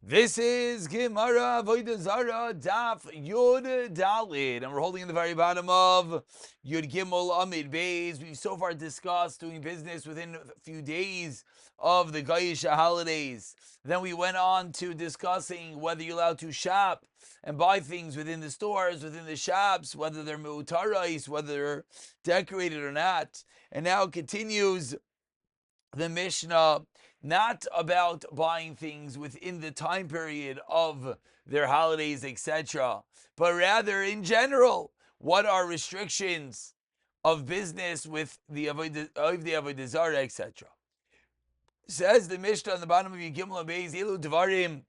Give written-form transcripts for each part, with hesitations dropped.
This is Gemara Avodah Zarah Daf Yud Dalid, and we're holding in the very bottom of Yud Gimel Amid Beis. We've so far discussed doing business within a few days of the Goyish holidays. Then we went on to discussing whether you're allowed to shop and buy things within the stores, within the shops, whether they're meutarais, whether they're decorated or not. And now it continues the Mishnah, not about buying things within the time period of their holidays, etc., but rather in general, what are restrictions of business with the Avodah Zarah, etc. Says the Mishnah on the bottom of Yigimel Beis, Elu Devarim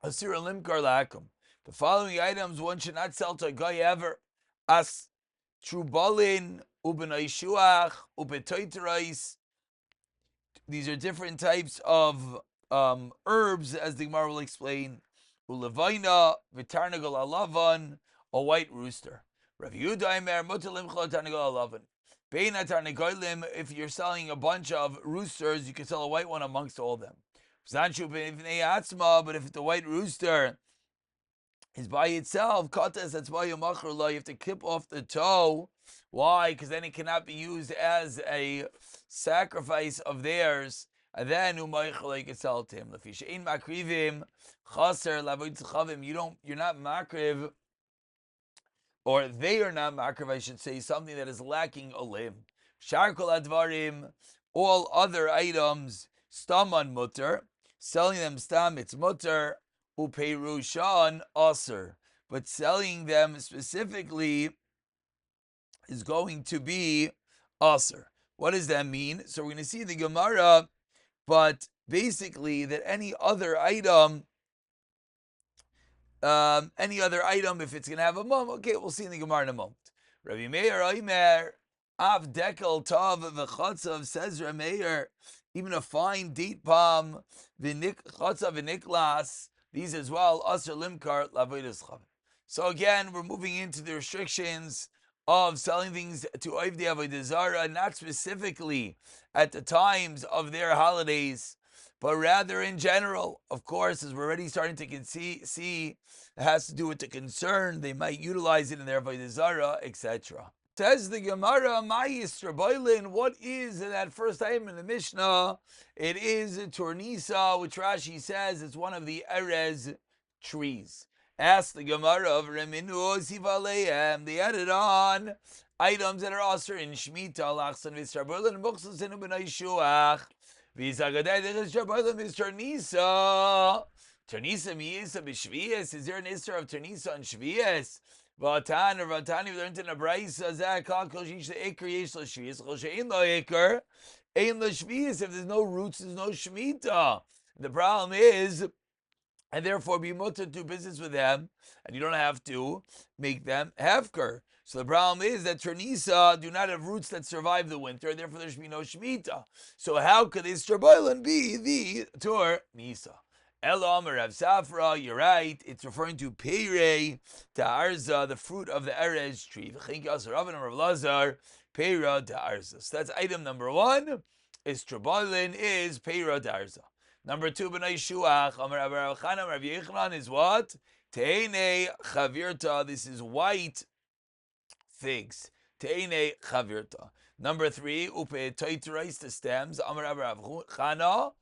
Asir Limkar Lakum. The following items one should not sell to a guy ever: as trubalin, ubenay shuach, ubetoiterais. These are different types of herbs, as the Gemara will explain. Ulevaina, v'tarnagol alavan, a white rooster. Rav Yehuda Omer, mutar limchol tarnagol alavan. Bein hatarnagolim, if you're selling a bunch of roosters, you can sell a white one amongst all of them. Zanshu b'nei atzma, but if the white rooster is by itself, katas that's by you have to clip off the toe. Why? Because then it cannot be used as a sacrifice of theirs. And then you can sell it to him. You're not makriv, or they are not makriv, I should say, something that is lacking a limb. Sharkol advarim, all other items, staman mutter, selling them stam, it's mutter. Upeirushan aser, but selling them specifically is going to be aser. What does that mean? So we're going to see the Gemara, but basically that any other item, if it's going to have a mum, okay, we'll see in the Gemara in a moment. Rabbi Meir Omer, Av dekel tav v'chatzav, says Rabbi Meir, even a fine date palm, v'chatzav v'niklas, these as well, Asr Limkar Lavodas Chav. So again, we're moving into the restrictions of selling things to Avodah Zarah, not specifically at the times of their holidays, but rather in general. Of course, as we're already starting to see, it has to do with the concern they might utilize it in their Avodah Zarah, etc. Says the Gemara, what is that first item in the Mishnah? It is a tornisa, which Rashi says is one of the erez trees. Ask the Gemara of Reminu Sivaleim. They added on items that are also in Shemitah, Lachsan Vistarboilin, Buxusin Ubenai Shuach, Vizagadai, Vistarboilin, Vistarnisa. Tornisa Miyisa Bishvias. Is there an Isra of Tornisa on Shvias? Vatan or Vatani, we learned in a brayso Zakal Kol Shish the Iker Yesh L'Shvius Kol Shein Lo Iker Ein L'Shvius. If there's no roots, there's no Shemitah. The problem is, and therefore be mutter to do business with them, and you don't have to make them hefker. So the problem is that Ternisa do not have roots that survive the winter, therefore there should be no Shemitah. So how could this Terboilan be the Tornisa? Elam or Rav Safra, you're right. It's referring to Peirei Ta'arza, the fruit of the Erez tree. V'chinkas Rav and Rav Lazar, Peira Ta'arza. So that's item number one. Is Trebalin is Peira Ta'arza. Number two, B'nai Shuach, Amar Rav Chanam, Rav Yechanan is what? Teine Chavirta. This is white figs. Teine Chavirta. Number three, Upe Toiterais, the stems. Amar Rav Chana.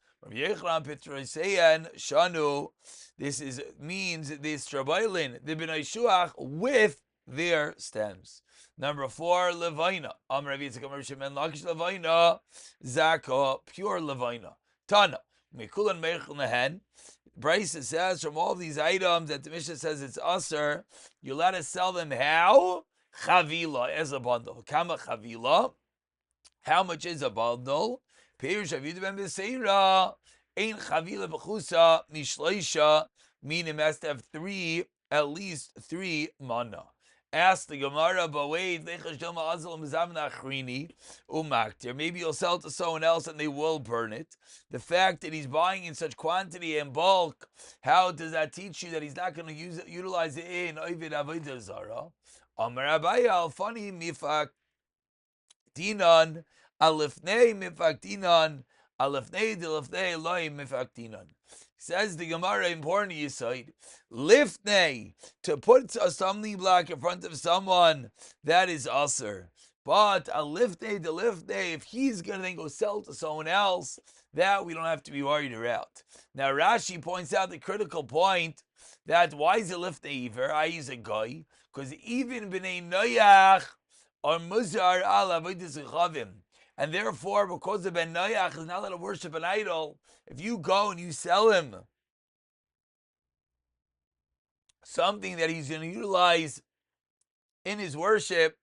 Shanu. This means this Trabailin, the B'nai Shuach with their stems. Number four, Levina. Amar Rav Yitzchak Amar Shemen Lakish Levina, Zaka, pure Levina. Tana, Mekulan Meichel Nehen. Bryce says from all these items that the Mishnah says it's aser, you're allowed to sell them how? Chavila, as a bundle. Kama Chavila. How much is a bundle? Peirush Avidu ben Beseira, Ein Chavila B'chusa Mishleisha, meaning it has to have at least three mana. Ask the Gemara, but wait, maybe you'll sell it to someone else and they will burn it. The fact that he's buying in such quantity and bulk, how does that teach you that he's not going to utilize it in Ovid Avodah Zarah? Amar Abaye Alfani Mifak Dinan. Alifnei mifaktinan Alefnei delefnei loim mifaktinon. Says the Gemara, important yesod, lifnei, to put a stumbling block in front of someone, that is usher. But a lifnei delifnei, if he's going to then go sell to someone else, that we don't have to be worried about. Now Rashi points out the critical point that why is it lifnei iver? I use a guy, because even b'nei noyach or muzar ala avodas chavim. And therefore, because the Ben Noyach is not allowed to worship an idol, if you go and you sell him something that he's going to utilize in his worship,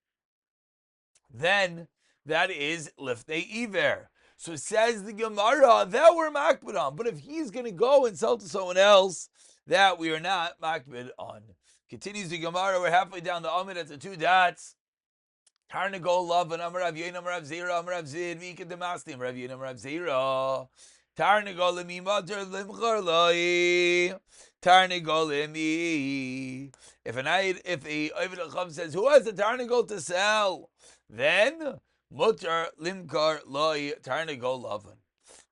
then that is liftei iver. So says the Gemara, that we're makbid on. But if he's going to go and sell to someone else, that we are not makbid on. Continues the Gemara, we're halfway down the Amid at the two dots. Tarnagol love and Amarav Yen Amarav Zera Amarav Zid Vika Damastim Rav Yen Amarav Zera Tarnagol Lemi Mater Limchar Loi Tarnagol Lemi. If a Avodah Zarah says, who has the Tarnagol to sell? Then Mutter Limkar Loi Tarnagol Lavan.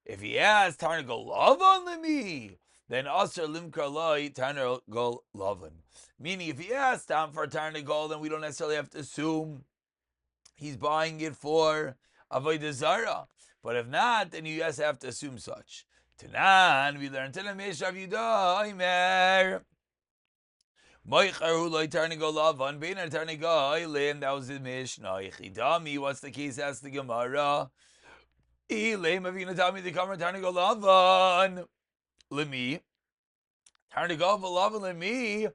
If he has Tarnagol Lavan Lemi, then Aser Limkar Loi Tarnagol Lavan. Meaning, if he has time for Tarnagol, then we don't necessarily have to assume he's buying it for Avodah Zarah. But if not, then you just have to assume such. Tanan, we learned Tanamish Rav Yudah Imer. Moicharu loy Tarnagol lavan, beinar Tarnagol oilim. That was the Mishnah. Yichidami, what's the case? Asked the Gemara. Ilim avina tami the Kamar Tarnagol lavan. Lemi. Tarnagol lavan lemi.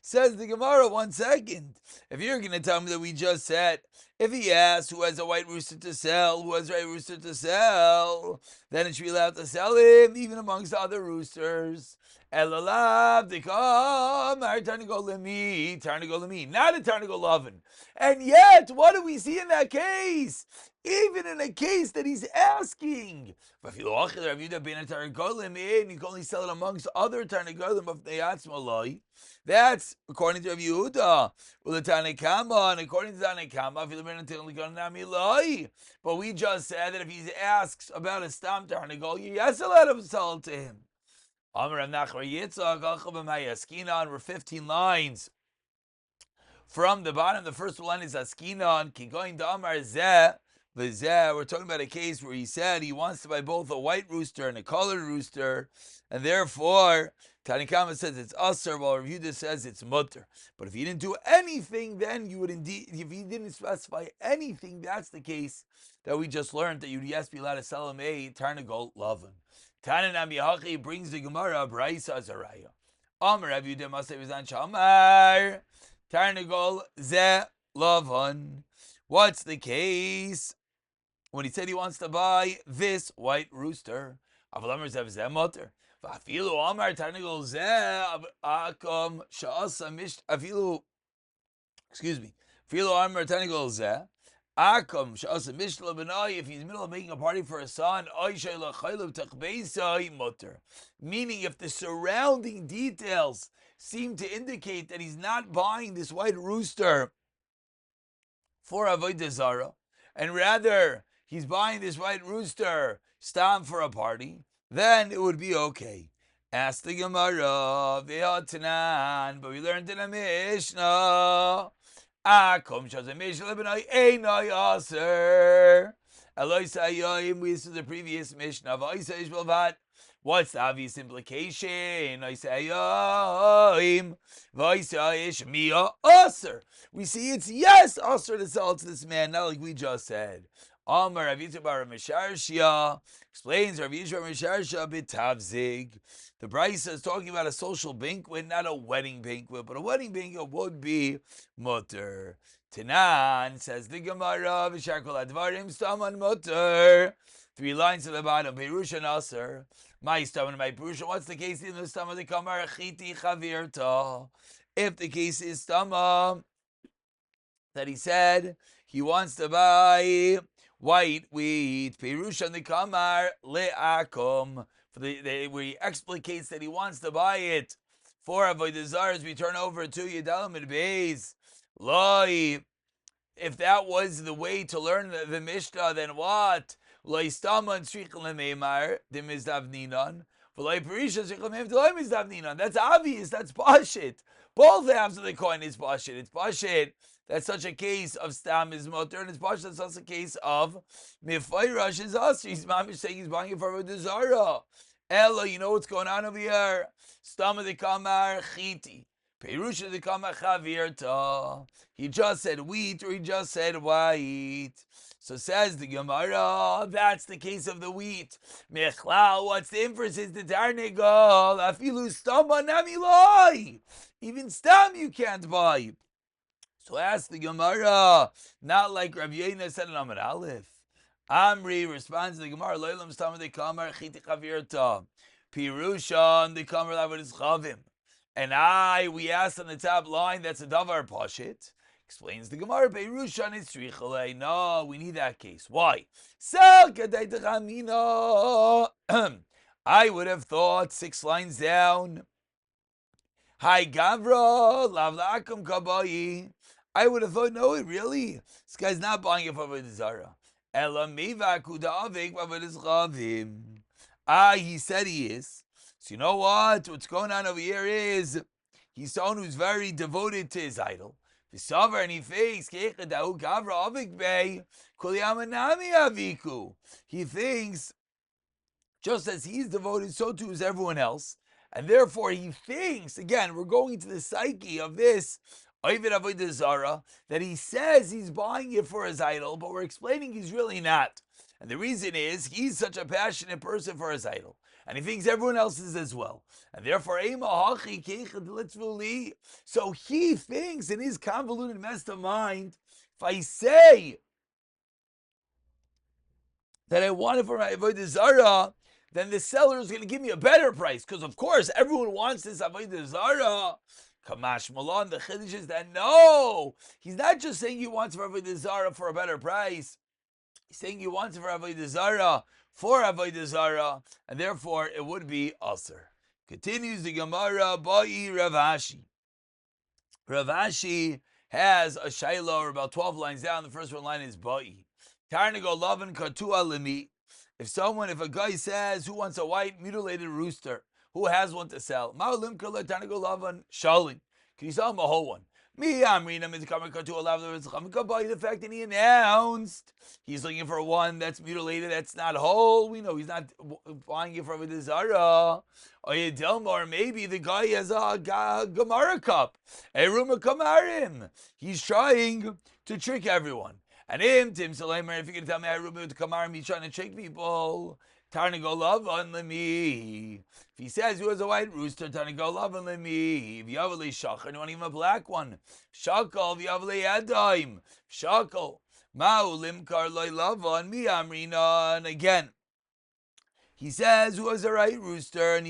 Says the Gemara, 1 second. If you're going to tell me that we just said, if he asks who has a white rooster to sell, who has a white rooster to sell, then it should be allowed to sell him, even amongst other roosters. Not a Tarnagol oven. And yet, what do we see in that case? Even in a case that he's asking, you can only sell it amongst other Tarnagolim of Neyatzmaloi. That's according to Rav Yehuda. And according to Tanakama, but we just said that if he asks about a stam Tarnagol, yes, allowed to sell it to him. We're 15 lines from the bottom. The first line is Askinon. Kigoin Damar Zeh. We're talking about a case where he said he wants to buy both a white rooster and a colored rooster, and therefore Tanakama says it's usher, while Rav Yehuda says it's mutter. But if he didn't do anything, then you would indeed, if he didn't specify anything, that's the case that we just learned, that you'd yes be allowed to sell him a Tarnagol Lavan. Tanan Amihachi brings the Gemara Braisa Azaraya. Amar Rav Yehuda Masay Vizan Shamar Tarnagol Ze Lavan. What's the case? When he said he wants to buy this white rooster, excuse me. If he's in the middle of making a party for a son, meaning if the surrounding details seem to indicate that he's not buying this white rooster for Avodah Zarah, and rather he's buying this white rooster stam for a party, then it would be okay. Ask the Gemara, Ve'atanan, but we learned in a Mishnah, Akom shazay Mishnah lebenai einai aser. Eloi sayoim, we used to the previous Mishnah, V'oisa ish b'lvat. What's the obvious implication? We see it's yes, usher to sell to this man, not like we just said. Amar Rav Yisrael bar Misharshia explains Rav Yisrael bar Misharshia b'tavzig. The Brisa is talking about a social banquet, not a wedding banquet, but a wedding banquet would be mutter. Tanan says the Gemara v'shar kol advarim staman mutter. 3 lines to the bottom. Perusha Nasser. My stomach and my Perusha. What's the case in the stomach? The Kamar Chiti Chavirta. If the case is stomach that he said he wants to buy white wheat, Perusha and the Kamar Le'akum. Where he explicates that he wants to buy it for Avodah Zarah, we turn over to Yedalim and Beis. Loi if that was the way to learn the Mishnah, then what? That's obvious. That's Pashit. Both halves of the coin is Pashit. It's Pashit. That's such a case of Stam is Motor, and it's Pashit. That's also a case of Mifayrash is us. He's Mamish saying he's buying it for Avodah Zarah. Ella, you know what's going on over here? Stam of the Kamar Chiti. Perusha the Kamar Chavirta. He just said wheat, or he just said white. So says the Gemara, that's the case of the wheat. Mechlal, what's the inference is the Tarnegol. Afilu stama namiloi. Even stam you can't buy. So ask the Gemara, not like Rabbi Yoina said in Amar Aleph. Amri responds to the Gemara, Loilam stama de kamar chiti chavirta. Pirushan the kamar lavod chavim. And we asked on the top line, that's a davar pashit. Explains the Gemara, Beirushan is Tzrichalei. No, we need that case. Why? I would have thought 6 lines down. Hi Gavra, Lavlakum Kabayi. I would have thought, no, really? This guy's not buying it for Avodah Zarah. He said he is. So you know what? What's going on over here is he's someone who's very devoted to his idol. And he thinks he thinks just as he's devoted, so too is everyone else. And therefore he thinks, again, we're going to the psyche of this Avodah Zarah, that he says he's buying it for his idol, but we're explaining he's really not. And the reason is he's such a passionate person for his idol. And he thinks everyone else is as well. And therefore, so he thinks in his convoluted messed up mind, if I say that I want it for my Avodah Zarah, then the seller is going to give me a better price. Because of course, everyone wants this Avodah Zarah. Kamash Malon, the Chiddush is that no, he's not just saying he wants for Avodah Zarah for a better price. He's saying he wants it for Avodah Zarah, and therefore it would be Aser. Continues the Gemara, Ba'i Ravashi. Ravashi has a Shiloh, about 12 lines down. The first one line is Ba'i. Tarnago Lavan Katua Limi. If a guy says, who wants a white mutilated rooster? Who has one to sell? Ma'olim Kala Tarnago Lavan Shalim. Can you sell him a whole one? The fact that he announced he's looking for one that's mutilated, that's not whole. We know he's not buying it from a Zarah. Or maybe the guy has a Gemara cup, a Ruma Kamarim. He's trying to trick everyone. And him, Tim Suleiman, if you're going to tell me I Ruma to Kamarim, he's trying to trick people. Tarnagol on lemi. If he says who has a white rooster, Tarnagol on lemi. V'yavle shachar, you want even a black one? Shakal v'yavle adaim. Shakal. Ma'u limkar loy lavan mi amrina. And again, he says who has a white rooster, and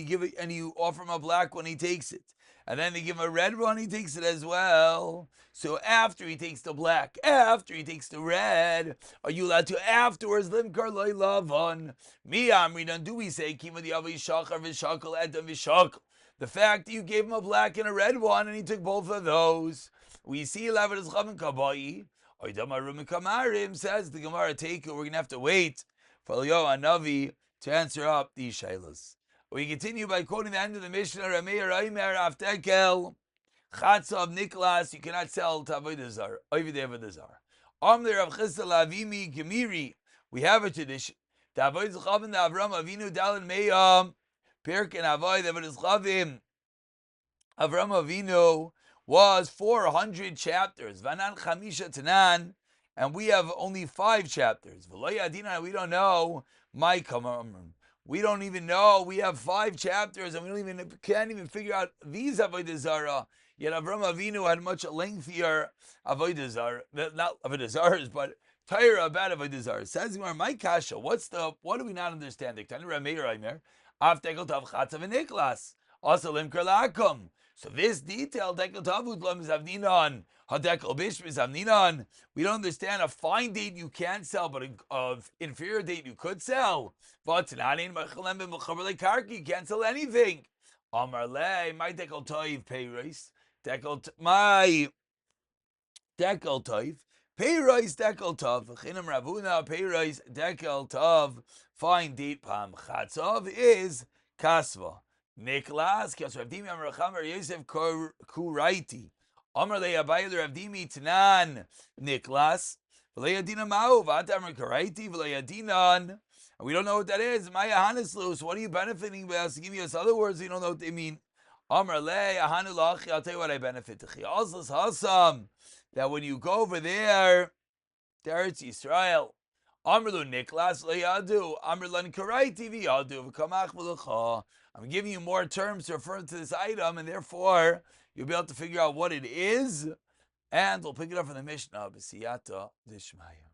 you offer him a black one, he takes it. And then they give him a red one, he takes it as well. So after he takes the black, after he takes the red, are you allowed to afterwards limkar loy lavan? Mi amrinan, do we say kima di'avei shachar v'shakal edam v'shakal? The fact that you gave him a black and a red one, and he took both of those. We see Avodah Zarah kabai. Oidam arum kamarim, says the Gemara, take it. We're gonna have to wait for Eliyahu Hanavi to answer up these shaylas. We continue by quoting the end of the Mishnah, Rameir Aimer Aftekel, Chatzav Niklas, you cannot sell to Avodah Zarah, Avodah Zarah. Amr Rav Chisda Lavimi Gemiri, we have a tradition. The Avodah Zarah, the Avram Avinu Dalin Meyam, Pirk and Avodah Zarah, Avram Avinu was 400 chapters. Vanan Chamisha Tanan, and we have only 5 chapters. V'lo Yadina, we don't know. My Kamam. We don't even know. We have 5 chapters, and we can't even figure out these Avodah Zarah. Yet Avram Avinu had much lengthier Avodah Zarah, not Avodah Zarahs, but Torah about Avodah Zarah. Says my kasha. What do we not understand? So this detail, we don't understand a fine date you can't sell, but of inferior date you could sell. But you can't sell anything. My dekel toiv peiros, my dekel toiv Peiros dekel tov, v'chinam Ravuna, Peiros dekel tov, fine date palm. Chatzov is kasva. Niklas, Kios Ravdimi Amar Chamer Yosef Kuraiti. Amar le'abayil Ravdimi Tanan. Niklas. V'le'yadina ma'u, v'ata Amar Kuraiti, v'le'yadinan. And we don't know what that is. Maya Haneslus, what are you benefiting by us? Give us other words, we don't know what they mean. Amar le'ahanu lachi, I'll tell you what I benefit. Chiyazlas hasam. That when you go over there, to Eretz Yisrael, Amrlu Niklas le'yadu, Amrlan Karaiti v'yadu, v'kamach v'lecha. I'm giving you more terms to refer to this item, and therefore you'll be able to figure out what it is, and we'll pick it up from the Mishnah, B'siyata Dishmaya.